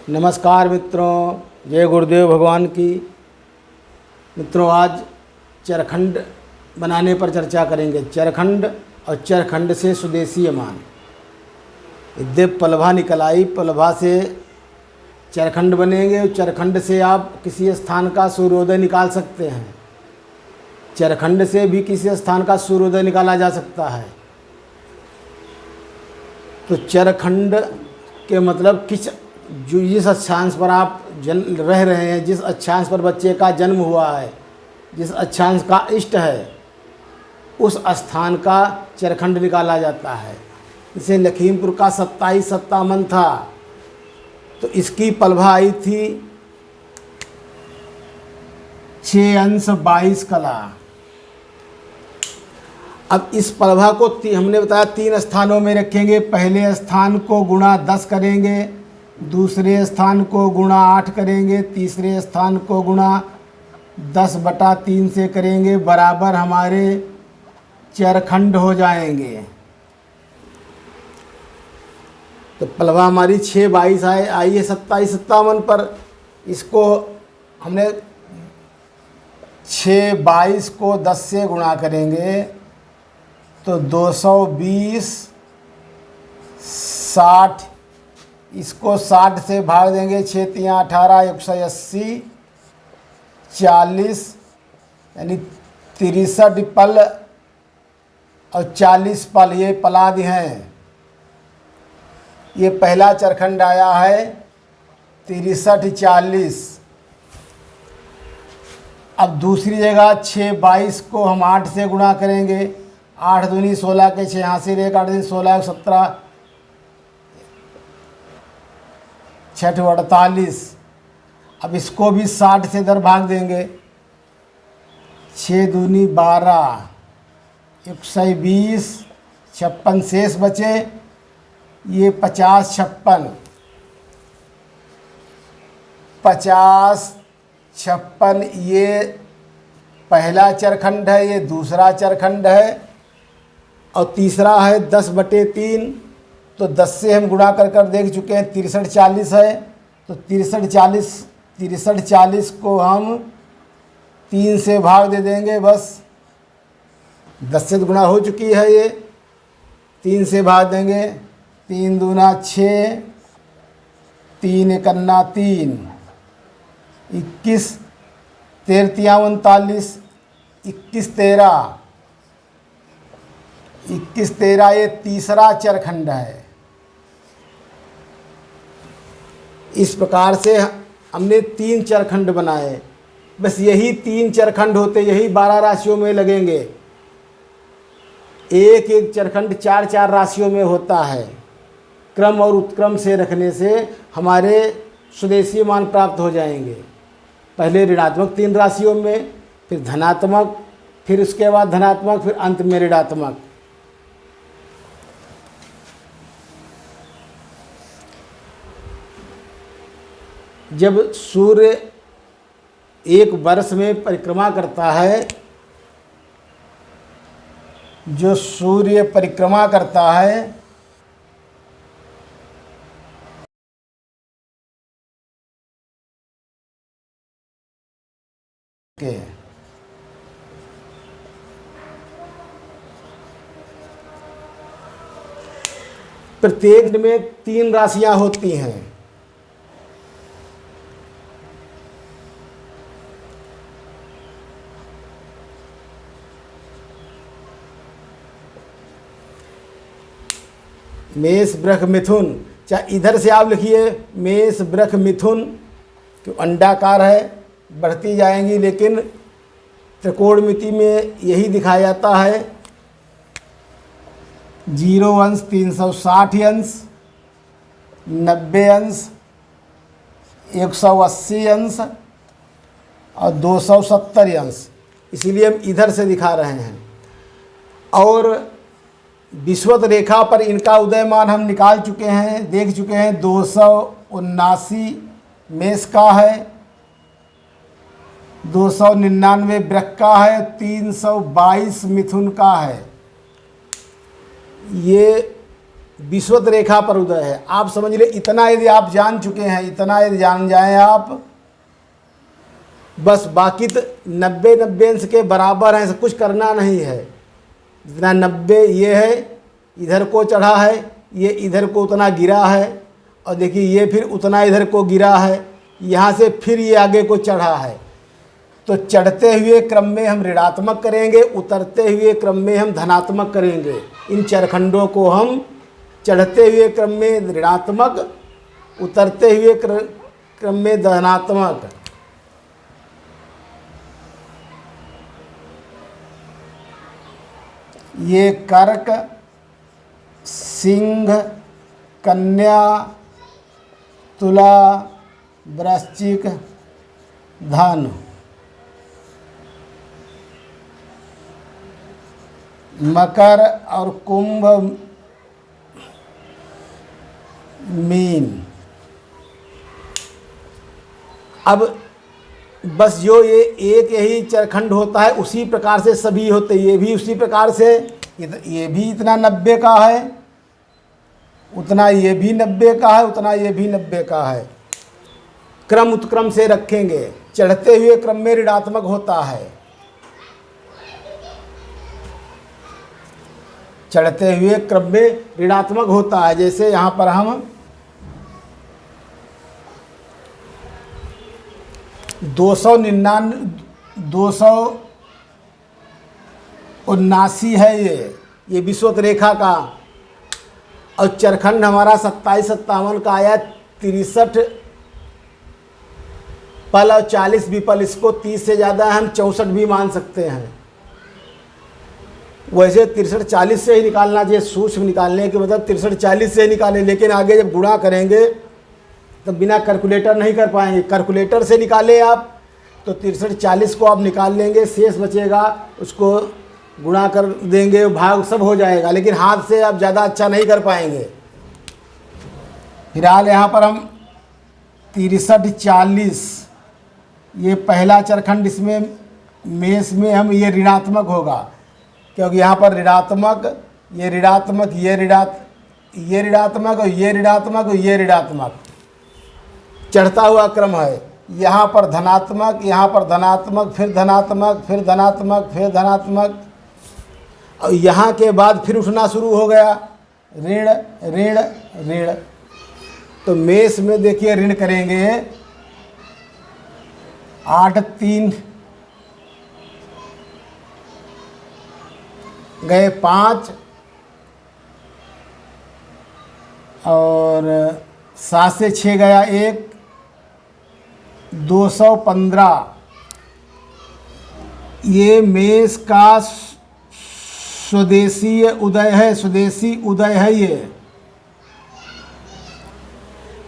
नमस्कार मित्रों, जय गुरुदेव भगवान की। मित्रों, आज चरखंड बनाने पर चर्चा करेंगे। चरखंड और चरखंड से स्वदेशी मान। विद्या पलभा निकल आई, पलभा से चरखंड बनेंगे। चरखंड से आप किसी स्थान का सूर्योदय निकाल सकते हैं। चरखंड से भी किसी स्थान का सूर्योदय निकाला जा सकता है। तो चरखंड के मतलब जिस अक्षांश पर आप रह रहे हैं, जिस अक्षांश पर बच्चे का जन्म हुआ है, जिस अक्षांश का इष्ट है, उस स्थान का चरखंड निकाला जाता है। जैसे लखीमपुर का 27 सत्तावन था, तो इसकी पलभा आई थी 6 अंश 22 कला। अब इस पलभा को हमने बताया 3 स्थानों में रखेंगे। पहले स्थान को गुणा 10 करेंगे, दूसरे स्थान को गुणा 8 करेंगे, तीसरे स्थान को गुणा 10/3 से करेंगे, बराबर हमारे चरखंड हो जाएंगे। तो पलवा हमारी 6 22 आई है 27 57 पर। इसको हमने 6 22 को 10 से गुणा करेंगे तो 220 60, इसको 60 से भाग देंगे। 6 3 18 180 40, यानी 63 पल और 40 पल ये पलाद हैं। ये पहला चरखंड आया है 63 40। अब दूसरी जगह 6 22 को हम 8 से गुणा करेंगे। 8 दूनी 16 के 6 यहाँ से 1 8 दूनी 16 17 6 48। अब इसको भी 60 से इधर भाग देंगे। 6 दूनी 12 120 56 शेष बचे। ये 50 56 50 56 ये पहला चरखंड है, ये दूसरा चरखंड है। और तीसरा है 10/3। तो 10 से हम गुणा कर देख चुके हैं। 63 40 है, तो 63 40 को हम 3 से भाग दे देंगे। बस 10 से गुणा हो चुकी है, ये 3 से भाग देंगे। 3 दूना 6, 3 एकन्ना 3, 21 13 39 21 13 ये तीसरा चरखंड है। इस प्रकार से हमने 3 चरखंड बनाए। बस यही 3 चरखंड होते, यही 12 राशियों में लगेंगे। एक एक चरखंड 4 राशियों में होता है। क्रम और उत्क्रम से रखने से हमारे स्वदेशी मान प्राप्त हो जाएंगे। पहले ऋणात्मक 3 राशियों में, फिर धनात्मक, फिर उसके बाद धनात्मक, फिर अंत में ऋणात्मक। जब सूर्य एक वर्ष में परिक्रमा करता है, जो सूर्य परिक्रमा करता है प्रत्येक में 3 राशियां होती हैं। मेष वृष मिथुन। चाहे इधर से आप लिखिए मेष वृष मिथुन, तो अंडाकार है, बढ़ती जाएंगी, लेकिन त्रिकोणमिति में यही दिखाया जाता है। 0 अंश 360 अंश, 90 अंश, 180 अंश और 270 अंश। इसीलिए हम इधर से दिखा रहे हैं। और विषुवत रेखा पर इनका उदयमान हम निकाल चुके हैं, देख चुके हैं। 279 मेष का है, 299 वृश्चिक का है, 322 मिथुन का है। ये विषुवत रेखा पर उदय है। आप समझ ले, इतना यदि आप जान चुके हैं, इतना यदि जान जाएं आप, बस बाकी तो 90 अंश के बराबर है, कुछ करना नहीं है। जितना 90 ये है, इधर को चढ़ा है, ये इधर को उतना गिरा है, और देखिए ये फिर उतना इधर को गिरा है, यहाँ से फिर ये आगे को चढ़ा है। तो चढ़ते हुए क्रम में हम ऋणात्मक करेंगे, उतरते हुए क्रम में हम धनात्मक करेंगे। इन चरखंडों को हम चढ़ते हुए क्रम में ऋणात्मक, उतरते हुए क्रम में धनात्मक। ये कर्क, सिंह, कन्या, तुला, वृश्चिक, धनु। मकर और कुंभ, मीन। अब बस जो ये एक यही चरखंड होता है, उसी प्रकार से सभी होते। ये भी उसी प्रकार से, ये भी इतना 90 का है, उतना ये भी 90 का है, उतना ये भी 90 का है। क्रम उत्क्रम से रखेंगे। चढ़ते हुए क्रम में ऋणात्मक होता है, चढ़ते हुए क्रम में ऋणात्मक होता है। जैसे यहाँ पर हम 279 है ये विषुवत रेखा का, और चरखंड हमारा 27-57 का आया। 63 पल और 40 विपल, इसको 30 से ज़्यादा हम 64 भी मान सकते हैं। वैसे 63-40 से ही निकालना चाहिए, सूक्ष्म निकालने के मतलब 63-40 से ही निकालें, लेकिन आगे जब गुणा करेंगे तो बिना कैलकुलेटर नहीं कर पाएंगे। कैलकुलेटर से निकालें आप तो 63-40 को आप निकाल लेंगे, शेष बचेगा, उसको गुणा कर देंगे, भाग सब हो जाएगा, लेकिन हाथ से आप ज़्यादा अच्छा नहीं कर पाएंगे। फिलहाल यहाँ पर हम 63-40, ये पहला चरखंड, इसमें मेष में हम ये ऋणात्मक होगा, क्योंकि यहाँ पर ऋणात्मक, ये ऋणात्मक, ये ऋणात्मक और ये ऋणात्मक और ये ऋणात्मक, चढ़ता हुआ क्रम है। यहाँ पर धनात्मक, यहाँ पर धनात्मक, फिर धनात्मक, फिर धनात्मक, फिर धनात्मक, और यहाँ के बाद फिर उठना शुरू हो गया, ऋण ऋण ऋण। तो मेष में देखिए ऋण करेंगे 8 3 गए 5 और 7 से 6 गया 1, 215। ये मेष का स्वदेशी उदय है, स्वदेशी उदय है। ये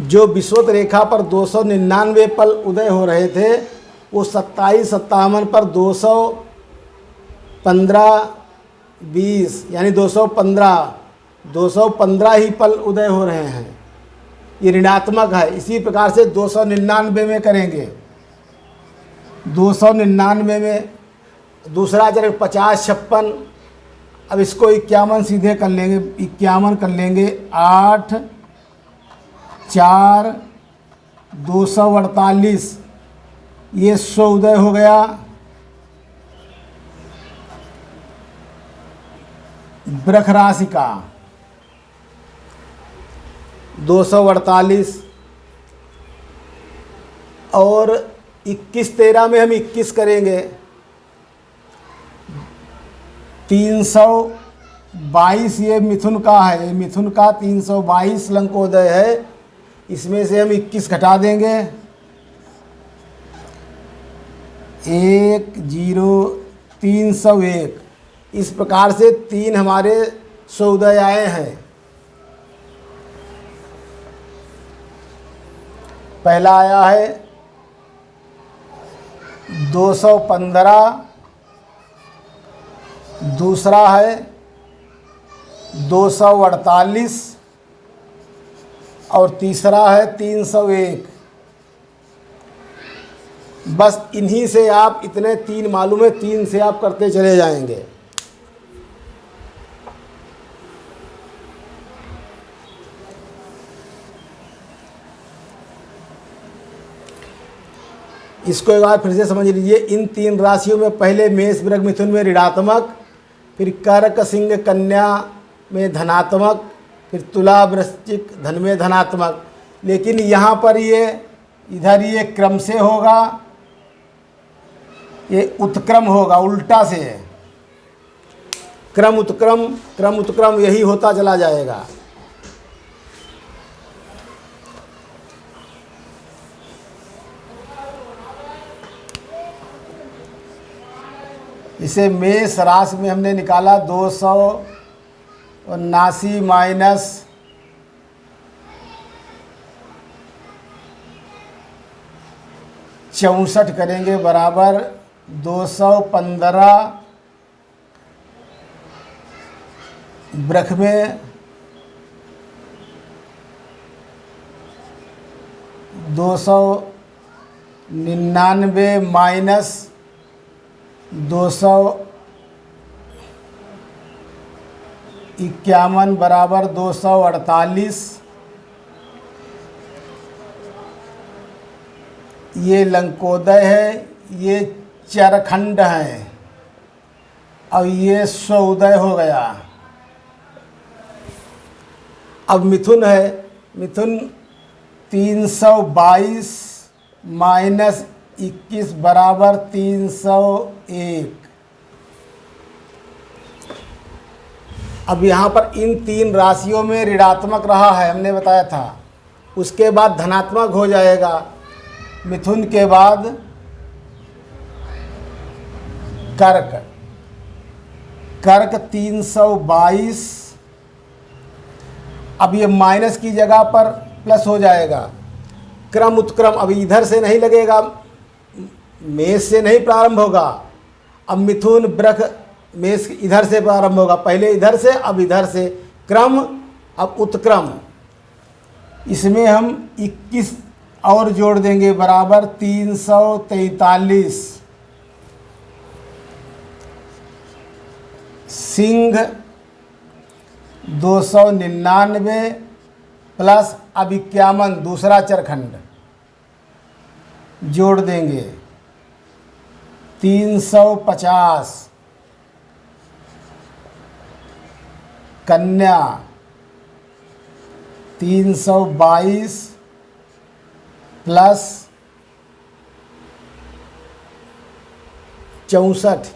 जो विषुवत रेखा पर 299 पल उदय हो रहे थे, वो 27-57 पर 215 20 यानी 215 ही पल उदय हो रहे हैं। ये ऋणात्मक है। इसी प्रकार से 299 में करेंगे। 299 में दूसरा चरण 50 56। अब इसको 51 सीधे कर लेंगे, 51 कर लेंगे। 8 4 248, ये 100 उदय हो गया। वृष राशि का 248 और 21-13 में हम 21 करेंगे। 322 ये मिथुन का है, मिथुन का 322 लंकोदय है। इसमें से हम 21 घटा देंगे। 1 0 301। इस प्रकार से 3 हमारे स्वउदय आए हैं। पहला आया है 215, दूसरा है 248 और तीसरा है 301। बस इन्हीं से आप, इतने 3 मालूम है, 3 से आप करते चले जाएंगे। इसको एक बार फिर से समझ लीजिए। इन 3 राशियों में पहले मेष वृश्चिक मिथुन में ऋणात्मक, फिर कर्क सिंह कन्या में धनात्मक, फिर तुला वृश्चिक धन में धनात्मक। लेकिन यहाँ पर ये इधर ये क्रम से होगा, ये उत्क्रम होगा, उल्टा से है। क्रम उत्क्रम यही होता चला जाएगा। इसे मेष राशि में हमने निकाला 279 माइनस 64 करेंगे बराबर 215 वृक्ष में 299 माइनस 251 बराबर 248। ये लंकोदय है, ये चरखंड है, और ये स्वउदय हो गया। अब मिथुन है, मिथुन 322 माइनस 21 बराबर 301। अब यहाँ पर इन 3 राशियों में ऋणात्मक रहा है, हमने बताया था। उसके बाद धनात्मक हो जाएगा। मिथुन के बाद कर्क, कर्क 322। अब ये माइनस की जगह पर प्लस हो जाएगा। क्रम उत्क्रम अब इधर से नहीं लगेगा, मेष से नहीं प्रारंभ होगा। अब मिथुन वृश्चिक मेष इधर से प्रारंभ होगा, पहले इधर से अब इधर से, क्रम अब उत्क्रम। इसमें हम 21 और जोड़ देंगे बराबर 343। सिंह 299 प्लस अब 51 दूसरा चरखंड जोड़ देंगे 350। कन्या 322 प्लस 64।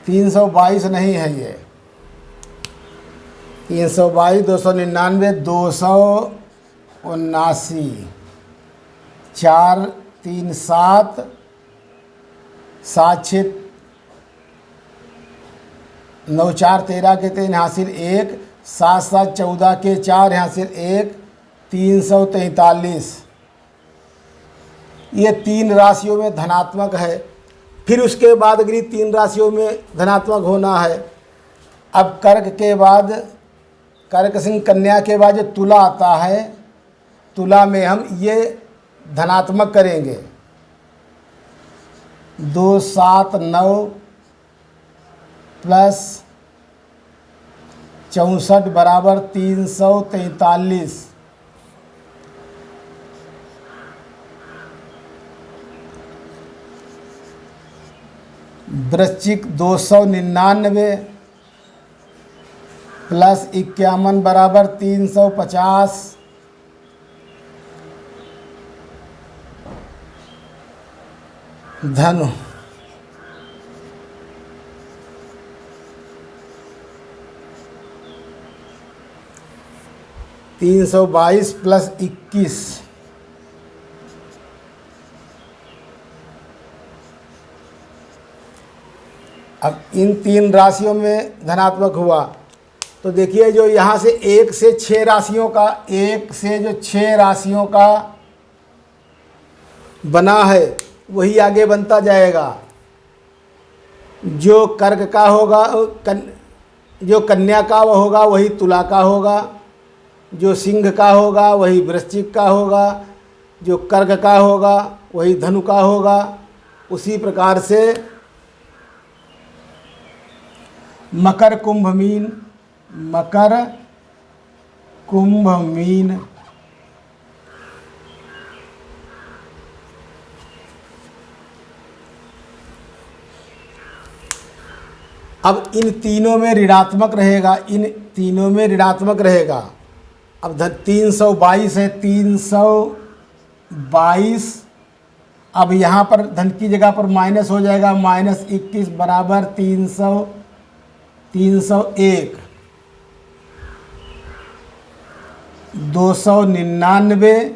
तीन 322 नहीं है ये, 322 299 279 4 3 7 7 6 9 4 13 के 3 हासिल 1 7 7 14 के 4 हासिल 1 343। ये 3 राशियों में धनात्मक है। फिर उसके बाद अगली 3 राशियों में धनात्मक होना है। अब कर्क के बाद, कर्क सिंह कन्या के बाद जो तुला आता है, तुला में हम ये धनात्मक करेंगे 279 प्लस 64 बराबर 343। वृश्चिक 299 प्लस 51 बराबर 350। धनु 322 प्लस 21 अब इन 3 राशियों में धनात्मक हुआ तो देखिए जो यहाँ से 1 से 6 राशियों का, 1 से जो 6 राशियों का बना है वही आगे बनता जाएगा। जो कर्क का होगा, जो कन्या का वो होगा वही तुला का होगा, जो सिंह का होगा वही वृश्चिक का होगा, जो कर्क का होगा वही धनु का होगा। उसी प्रकार से मकर कुंभ मीन, मकर कुंभ मीन। अब इन तीनों में ऋणात्मक रहेगा, इन तीनों में ऋणात्मक रहेगा। अब 322 है, 322। अब यहाँ पर धन की जगह पर माइनस हो जाएगा, -21 बराबर 301। 299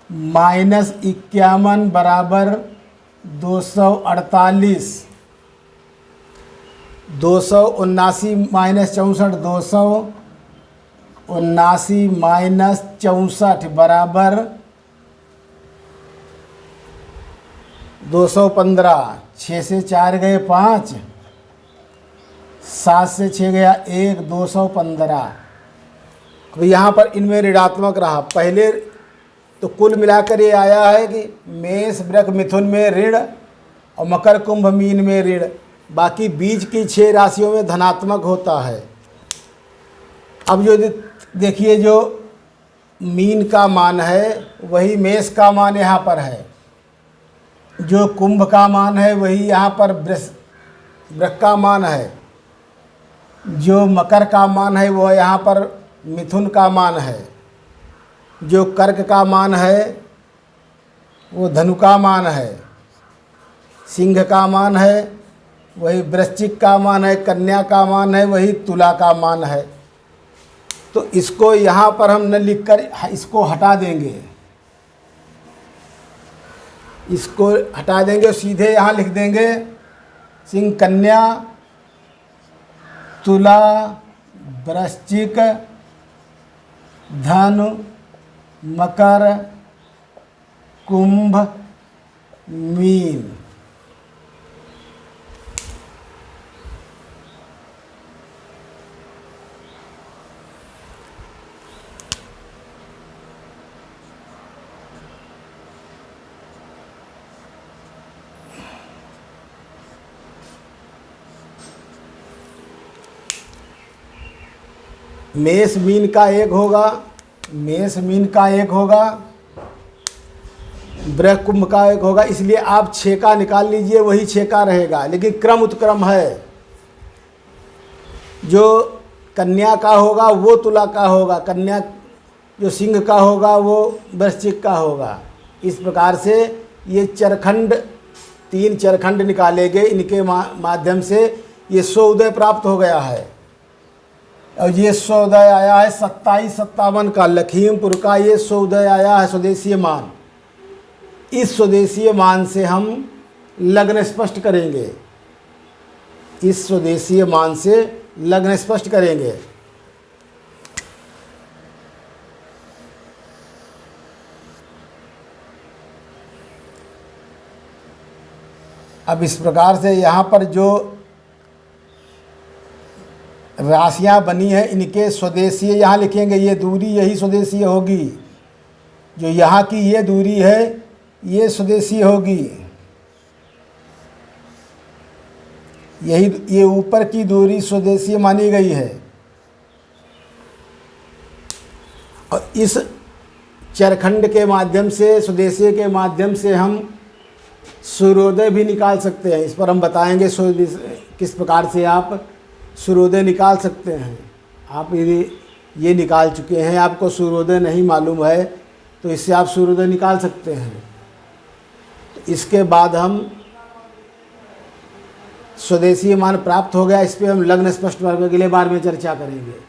-51 बराबर 248। 279 -64, 279 -64 बराबर 215। 6 से 4 गए 5, 7 से 6 गया 1, 215। तो यहाँ पर इनमें ऋणात्मक रहा। पहले तो कुल मिलाकर ये आया है कि मेष वृक मिथुन में ऋण और मकर कुंभ मीन में ऋण। बाकी बीच की 6 राशियों में धनात्मक होता है। अब जो देखिए, जो मीन का मान है वही मेष का मान यहाँ पर है, जो कुंभ का मान है वही यहाँ पर वृक का मान है, जो मकर का मान है वो यहाँ पर मिथुन का मान है, जो कर्क का मान है वो धनु का मान है, सिंह का मान है वही वृश्चिक का मान है, कन्या का मान है वही तुला का मान है। तो इसको यहाँ पर हम न लिखकर इसको हटा देंगे, इसको हटा देंगे और सीधे यहाँ लिख देंगे सिंह, कन्या, तुला, वृश्चिक, धनु, मकर, कुंभ, मीन। मेष मीन का 1 होगा, मेष मीन का 1 होगा, वृक कुंभ का 1 होगा। इसलिए आप 6 का निकाल लीजिए, वही 6 का रहेगा, लेकिन क्रम उत्क्रम है। जो कन्या का होगा वो तुला का होगा, कन्या जो सिंह का होगा वो वृश्चिक का होगा। इस प्रकार से ये चरखंड 3 चरखंड निकाले गए, इनके माध्यम से ये स्वोदय प्राप्त हो गया है। और ये स्वोदय आया है 2757 का, लखीमपुर का ये स्वोदय आया है, स्वदेशीय मान। इस स्वदेशीय मान से हम लग्न स्पष्ट करेंगे, इस स्वदेशीय मान से लग्न स्पष्ट करेंगे। अब इस प्रकार से यहाँ पर जो राशियाँ बनी हैं इनके स्वदेशीय यहाँ लिखेंगे, ये दूरी यही स्वदेशीय होगी, जो यहाँ की ये दूरी है ये स्वदेशीय होगी, यही ये ऊपर की दूरी स्वदेशीय मानी गई है। और इस चरखंड के माध्यम से, स्वदेशीय के माध्यम से हम सूर्योदय भी निकाल सकते हैं। इस पर हम बताएंगे किस प्रकार से आप सूर्योदय निकाल सकते हैं। आप ये निकाल चुके हैं, आपको सूर्योदय नहीं मालूम है, तो इससे आप सूर्योदय निकाल सकते हैं। तो इसके बाद हम स्वदेशीय मान प्राप्त हो गया, इस पर हम लग्न स्पष्ट वर्ग अगले बार में चर्चा करेंगे।